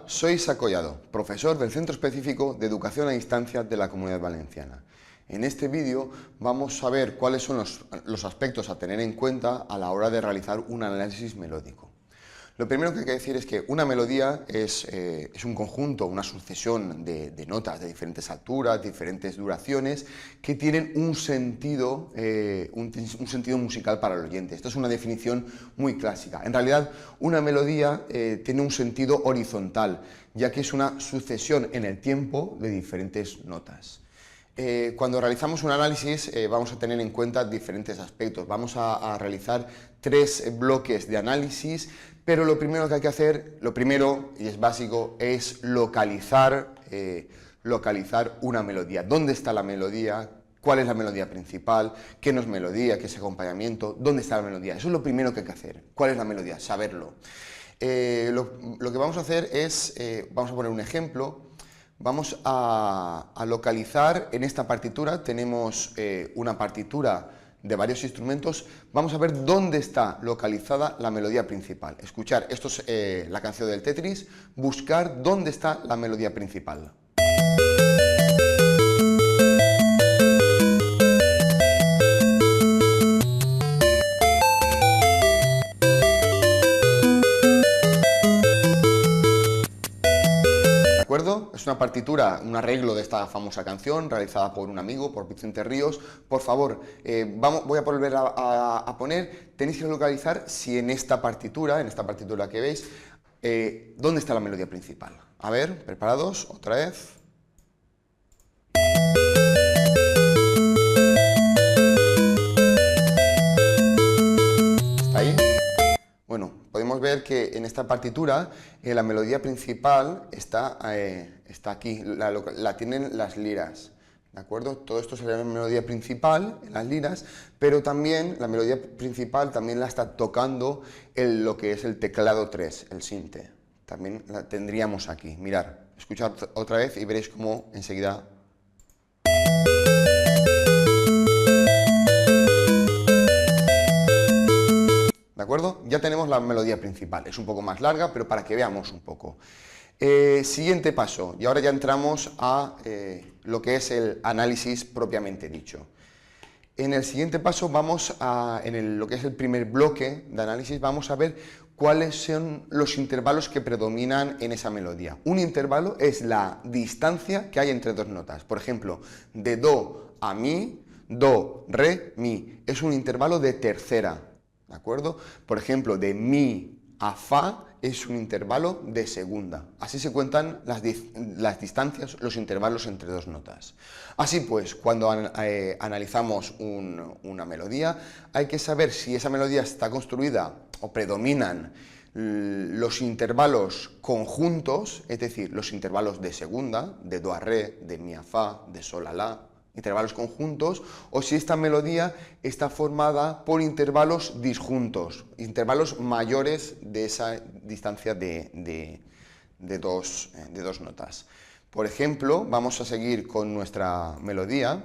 soy Isaac Collado, profesor del Centro Específico de Educación a Distancia de la Comunidad Valenciana. En este vídeo vamos a ver cuáles son los aspectos a tener en cuenta a la hora de realizar un análisis melódico. Lo primero que hay que decir es que una melodía es un conjunto, una sucesión de notas de diferentes alturas, diferentes duraciones, que tienen un sentido musical para el oyente. Esto es una definición muy clásica. En realidad, una melodía tiene un sentido horizontal, ya que es una sucesión en el tiempo de diferentes notas. Cuando realizamos un análisis vamos a tener en cuenta diferentes aspectos. Vamos a realizar 3 bloques de análisis, pero lo primero que hay que hacer, lo primero y es básico, es localizar una melodía. ¿Dónde está la melodía? ¿Cuál es la melodía principal? ¿Qué no es melodía? ¿Qué es acompañamiento? ¿Dónde está la melodía? Eso es lo primero que hay que hacer. ¿Cuál es la melodía? Saberlo. Lo que vamos a hacer es, vamos a poner un ejemplo. Vamos a localizar en esta partitura, tenemos una partitura de varios instrumentos, vamos a ver dónde está localizada la melodía principal. Escuchar, esto es la canción del Tetris, buscar dónde está la melodía principal. ¿De acuerdo? Es una partitura, un arreglo de esta famosa canción realizada por un amigo, por Vicente Ríos. Por favor, voy a volver a poner, tenéis que localizar si en esta partitura que veis, ¿dónde está la melodía principal? A ver, preparados, otra vez. ¿Está ahí? Bueno, podemos ver que en esta partitura la melodía principal está aquí, la tienen las liras, ¿de acuerdo? Todo esto sería la melodía principal en las liras, pero también la melodía principal también la está tocando lo que es el teclado 3, el sinte. También la tendríamos aquí. Mirad, escuchad otra vez y veréis cómo enseguida... ¿De acuerdo? Ya tenemos la melodía principal, es un poco más larga, pero para que veamos un poco. Siguiente paso, y ahora ya entramos a lo que es el análisis propiamente dicho. En el siguiente paso lo que es el primer bloque de análisis, vamos a ver cuáles son los intervalos que predominan en esa melodía. Un intervalo es la distancia que hay entre dos notas. Por ejemplo, de do a mi, do, re, mi. Es un intervalo de tercera. ¿De acuerdo? Por ejemplo, de mi a fa es un intervalo de segunda. Así se cuentan las distancias, los intervalos entre dos notas. Así pues, cuando analizamos una melodía, hay que saber si esa melodía está construida o predominan los intervalos conjuntos, es decir, los intervalos de segunda, de do a re, de mi a fa, de sol a la, intervalos conjuntos, o si esta melodía está formada por intervalos disjuntos, intervalos mayores de esa distancia de dos notas. Por ejemplo, vamos a seguir con nuestra melodía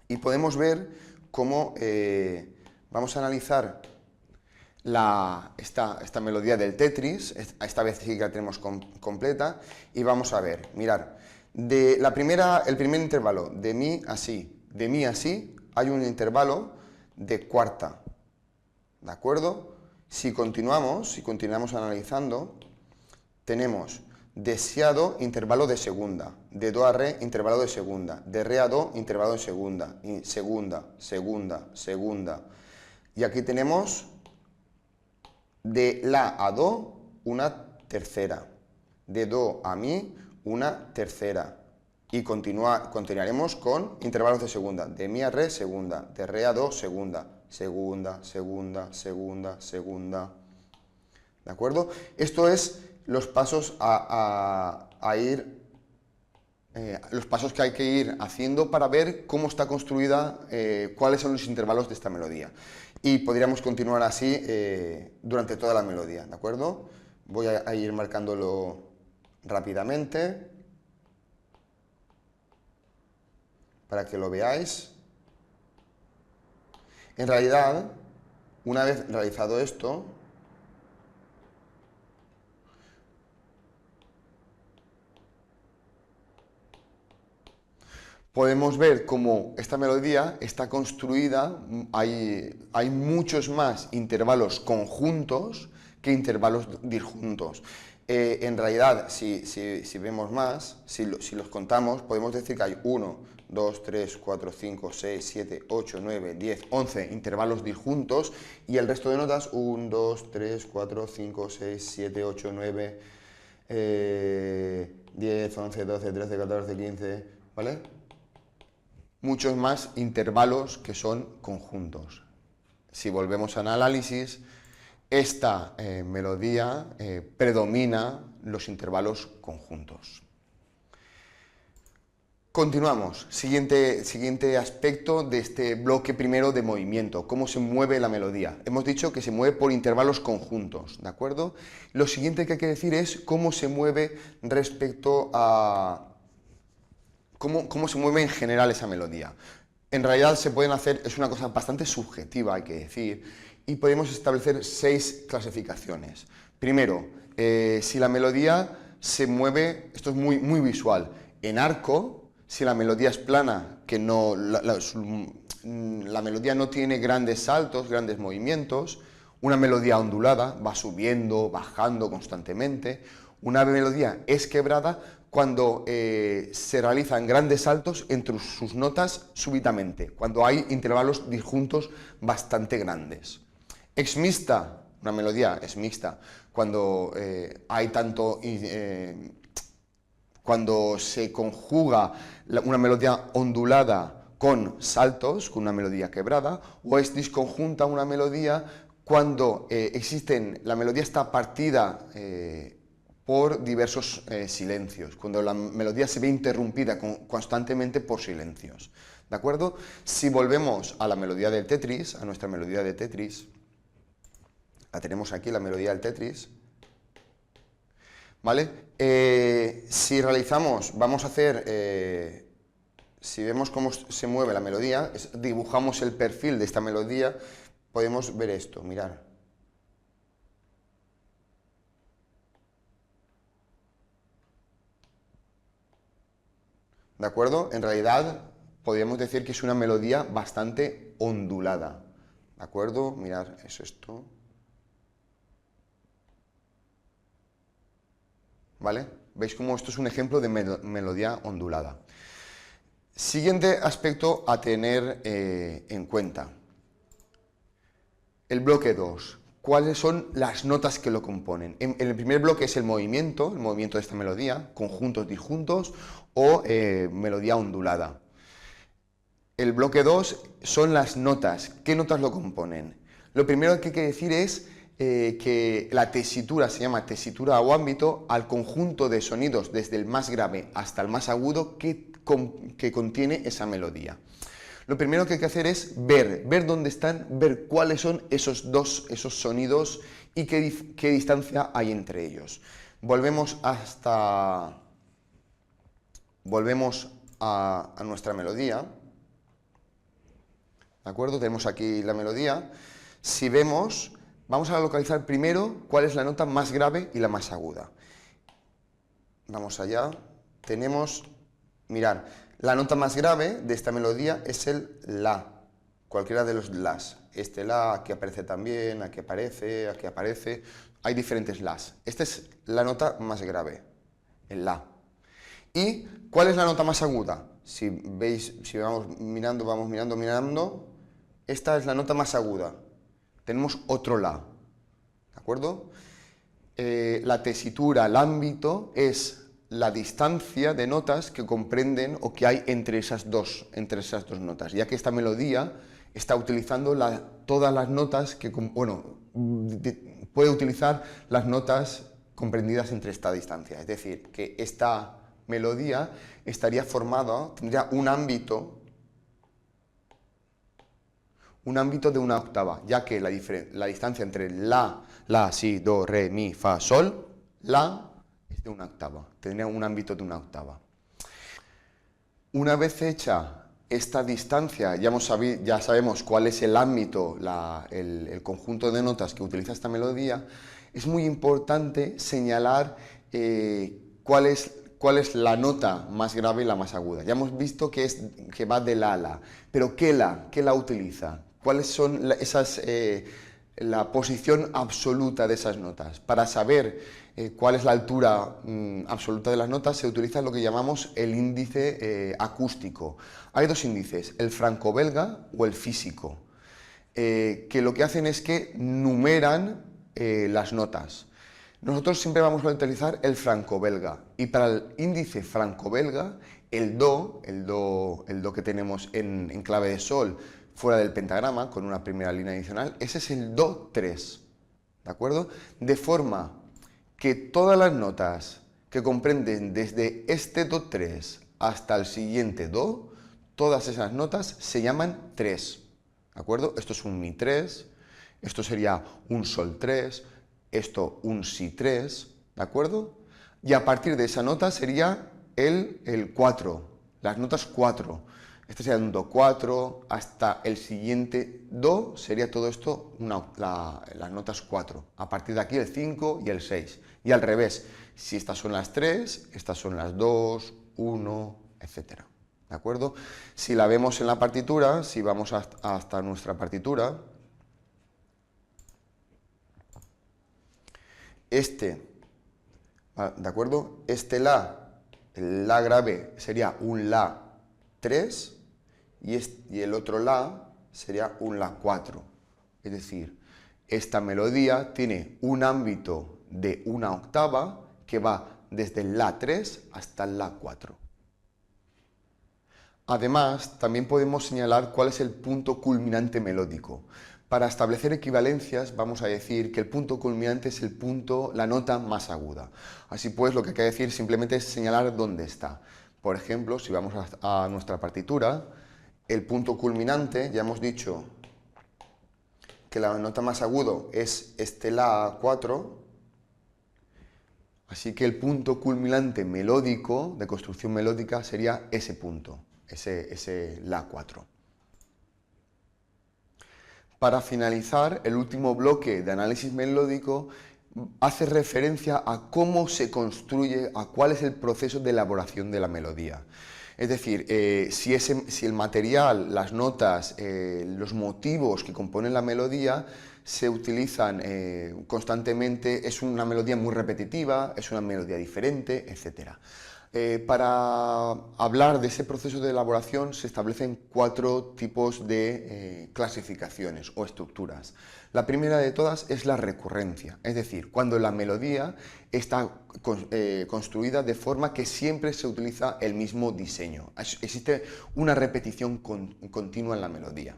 y podemos ver cómo vamos a analizar esta melodía del Tetris. Esta vez sí que la tenemos completa, y vamos a ver, mirar. El primer intervalo, de mi a si, hay un intervalo de cuarta, ¿de acuerdo? Si continuamos analizando, tenemos de si a do, intervalo de segunda, de do a re, intervalo de segunda, de re a do, intervalo de segunda, y segunda, segunda, segunda. Y aquí tenemos de la a do, una tercera, de do a mi, una tercera, y continuaremos con intervalos de segunda, de mi a re, segunda, de re a do, segunda, segunda, segunda, segunda, segunda. ¿De acuerdo? Esto es los pasos los pasos que hay que ir haciendo para ver cómo está construida, cuáles son los intervalos de esta melodía. Y podríamos continuar así durante toda la melodía, ¿de acuerdo? Voy a ir marcándolo rápidamente para que lo veáis. En realidad, una vez realizado esto, podemos ver cómo esta melodía está construida, hay muchos más intervalos conjuntos que intervalos disjuntos. En realidad, si vemos más, si los contamos, podemos decir que hay 1, 2, 3, 4, 5, 6, 7, 8, 9, 10, 11 intervalos disjuntos y el resto de notas 1, 2, 3, 4, 5, 6, 7, 8, 9, 10, 11, 12, 13, 14, 15, ¿vale? Muchos más intervalos que son conjuntos. Si volvemos al análisis, esta melodía predomina los intervalos conjuntos. Continuamos. Siguiente aspecto de este bloque primero de movimiento, cómo se mueve la melodía. Hemos dicho que se mueve por intervalos conjuntos, ¿de acuerdo? Lo siguiente que hay que decir es cómo se mueve respecto a cómo se mueve en general esa melodía. En realidad se pueden hacer, es una cosa bastante subjetiva, hay que decir, y podemos establecer 6 clasificaciones. Primero, si la melodía se mueve, esto es muy visual, en arco. Si la melodía es plana, que no, la melodía no tiene grandes saltos, grandes movimientos, una melodía ondulada, va subiendo, bajando constantemente, una melodía es quebrada cuando se realizan grandes saltos entre sus notas súbitamente, cuando hay intervalos disjuntos bastante grandes. Es mixta, una melodía es mixta, cuando hay tanto... cuando se conjuga una melodía ondulada con saltos, con una melodía quebrada, o es disconjunta una melodía cuando la melodía está partida por diversos silencios, cuando la melodía se ve interrumpida constantemente por silencios. ¿De acuerdo? Si volvemos a la melodía del Tetris, a nuestra melodía de Tetris, la tenemos aquí, la melodía del Tetris, ¿vale? Si realizamos, vamos a hacer, si vemos cómo se mueve la melodía, dibujamos el perfil de esta melodía, podemos ver esto, mirad. ¿De acuerdo? En realidad podríamos decir que es una melodía bastante ondulada. ¿De acuerdo? Mirad, es esto. ¿Vale? ¿Veis cómo esto es un ejemplo de melodía ondulada? Siguiente aspecto a tener en cuenta. El bloque 2. ¿Cuáles son las notas que lo componen? En el primer bloque es el movimiento de esta melodía, conjuntos, disjuntos o melodía ondulada. El bloque 2 son las notas. ¿Qué notas lo componen? Lo primero que hay que decir es que la tesitura se llama tesitura o ámbito al conjunto de sonidos desde el más grave hasta el más agudo que contiene esa melodía. Lo primero que hay que hacer es ver dónde están, ver cuáles son esos sonidos y qué distancia hay entre ellos. Volvemos a nuestra melodía. ¿De acuerdo? Tenemos aquí la melodía. Si vemos, vamos a localizar primero cuál es la nota más grave y la más aguda. Vamos allá. Tenemos, mirad, la nota más grave de esta melodía es el La, cualquiera de los Las. Este La, aquí aparece también, aquí aparece. Hay diferentes Las. Esta es la nota más grave, el La. ¿Y cuál es la nota más aguda? Si veis, si vamos mirando, esta es la nota más aguda. Tenemos otro La, ¿de acuerdo? La tesitura, el ámbito, es la distancia de notas que comprenden o que hay entre esas dos notas, ya que esta melodía está utilizando todas las notas que, bueno, puede utilizar las notas comprendidas entre esta distancia, es decir, que esta melodía estaría formada, tendría un ámbito de una octava, ya que la distancia entre la, si, do, re, mi, fa, sol, la es de una octava, tendría un ámbito de una octava. Una vez hecha esta distancia, ya sabemos cuál es el ámbito, el conjunto de notas que utiliza esta melodía, es muy importante señalar cuál es la nota más grave y la más aguda. Ya hemos visto que va de la a la, pero ¿qué la utiliza? ¿Cuáles son la posición absoluta de esas notas? Para saber cuál es la altura absoluta de las notas se utiliza lo que llamamos el índice acústico. Hay dos índices, el franco-belga o el físico, que lo que hacen es que numeran las notas. Nosotros siempre vamos a utilizar el franco-belga, y para el índice franco-belga, el do que tenemos en clave de sol fuera del pentagrama, con una primera línea adicional, ese es el do 3, ¿de acuerdo? De forma que todas las notas que comprenden desde este do 3 hasta el siguiente do, todas esas notas se llaman 3, ¿de acuerdo? Esto es un mi 3, esto sería un sol 3, esto un si 3, ¿de acuerdo? Y a partir de esa nota sería el 4, las notas 4. Este sería un do 4, hasta el siguiente do sería todo esto las notas 4. A partir de aquí el 5 y el 6. Y al revés, si estas son las 3, estas son las 2, 1, etc. ¿De acuerdo? Si la vemos en la partitura, si vamos hasta nuestra partitura, ¿de acuerdo? El la grave sería un la 3 y el otro la sería un la 4. Es decir, esta melodía tiene un ámbito de una octava que va desde el la 3 hasta el la 4. Además, también podemos señalar cuál es el punto culminante melódico. Para establecer equivalencias vamos a decir que el punto culminante es la nota más aguda. Así pues, lo que hay que decir simplemente es señalar dónde está. Por ejemplo, si vamos a nuestra partitura, el punto culminante, ya hemos dicho que la nota más agudo es este la 4, así que el punto culminante melódico, de construcción melódica, sería ese punto, ese la 4. Para finalizar, el último bloque de análisis melódico hace referencia a cómo se construye, a cuál es el proceso de elaboración de la melodía. Es decir, si el material, las notas, los motivos que componen la melodía se utilizan constantemente, es una melodía muy repetitiva, es una melodía diferente, etc. Para hablar de ese proceso de elaboración se establecen 4 tipos de clasificaciones o estructuras. La primera de todas es la recurrencia, es decir, cuando la melodía está construida de forma que siempre se utiliza el mismo diseño. Existe una repetición continua en la melodía.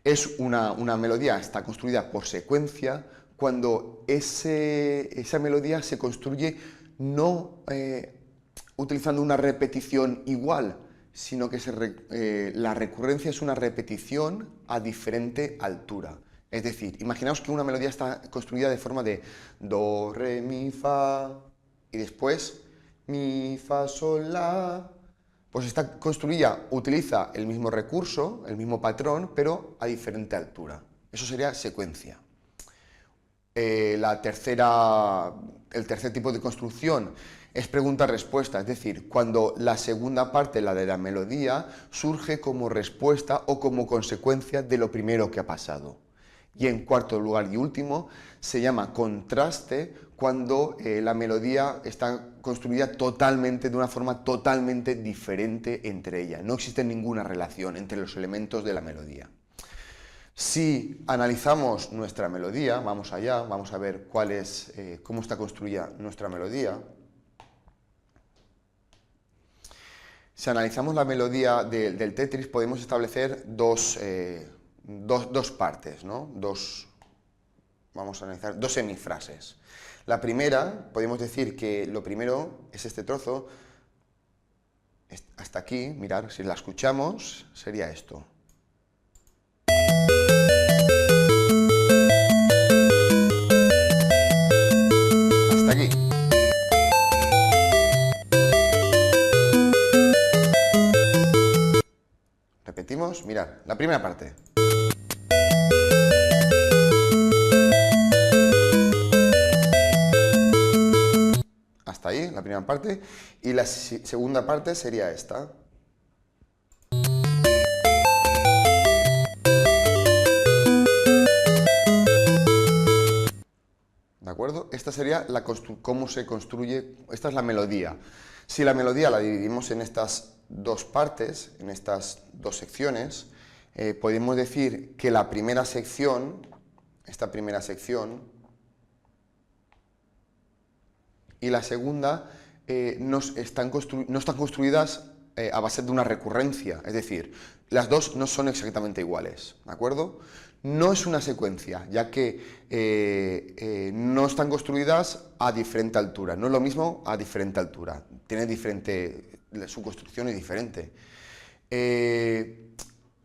Es una melodía, está construida por secuencia, cuando esa melodía se construye no utilizando una repetición igual, sino que la recurrencia es una repetición a diferente altura. Es decir, imaginaos que una melodía está construida de forma de do, re, mi, fa, y después mi, fa, sol, la. Pues está construida, utiliza el mismo recurso, el mismo patrón, pero a diferente altura. Eso sería secuencia. El tercer tipo de construcción es pregunta-respuesta, es decir, cuando la segunda parte, la de la melodía, surge como respuesta o como consecuencia de lo primero que ha pasado. Y en cuarto lugar y último, se llama contraste cuando la melodía está construida de una forma totalmente diferente entre ellas. No existe ninguna relación entre los elementos de la melodía. Si analizamos nuestra melodía, vamos allá, vamos a ver cómo está construida nuestra melodía. Si analizamos la melodía del Tetris, podemos establecer dos partes, ¿no? Vamos a analizar dos semifrases. La primera, podemos decir que lo primero es este trozo, hasta aquí, mirar, si la escuchamos, sería esto. Hasta aquí. Repetimos, mirad, la primera parte. hasta ahí, la primera parte, y la segunda parte sería esta. ¿De acuerdo? Esta sería cómo se construye, esta es la melodía. Si la melodía la dividimos en estas dos partes, en estas dos secciones, podemos decir que la primera sección, esta primera sección, y la segunda no están construidas a base de una recurrencia, es decir, las dos no son exactamente iguales, ¿de acuerdo? No es una secuencia, ya que no están construidas a diferente altura, no es lo mismo a diferente altura, su construcción es diferente.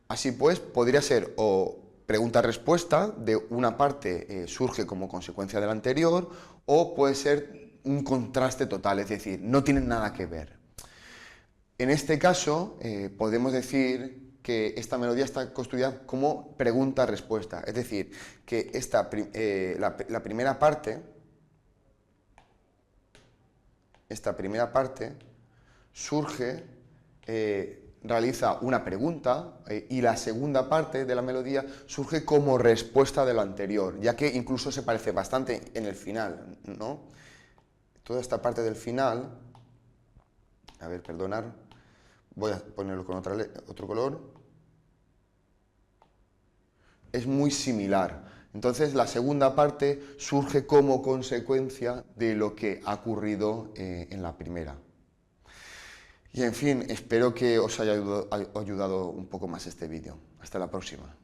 Así pues, podría ser o pregunta-respuesta, de una parte surge como consecuencia de la anterior, o puede ser un contraste total, es decir, no tienen nada que ver. En este caso, podemos decir que esta melodía está construida como pregunta-respuesta, es decir, que la primera parte, surge, realiza una pregunta y la segunda parte de la melodía surge como respuesta de la anterior, ya que incluso se parece bastante en el final, ¿no? Toda esta parte del final, a ver, perdonar, voy a ponerlo con otro color, es muy similar. Entonces la segunda parte surge como consecuencia de lo que ha ocurrido en la primera. Y en fin, espero que os haya ayudado un poco más este vídeo. Hasta la próxima.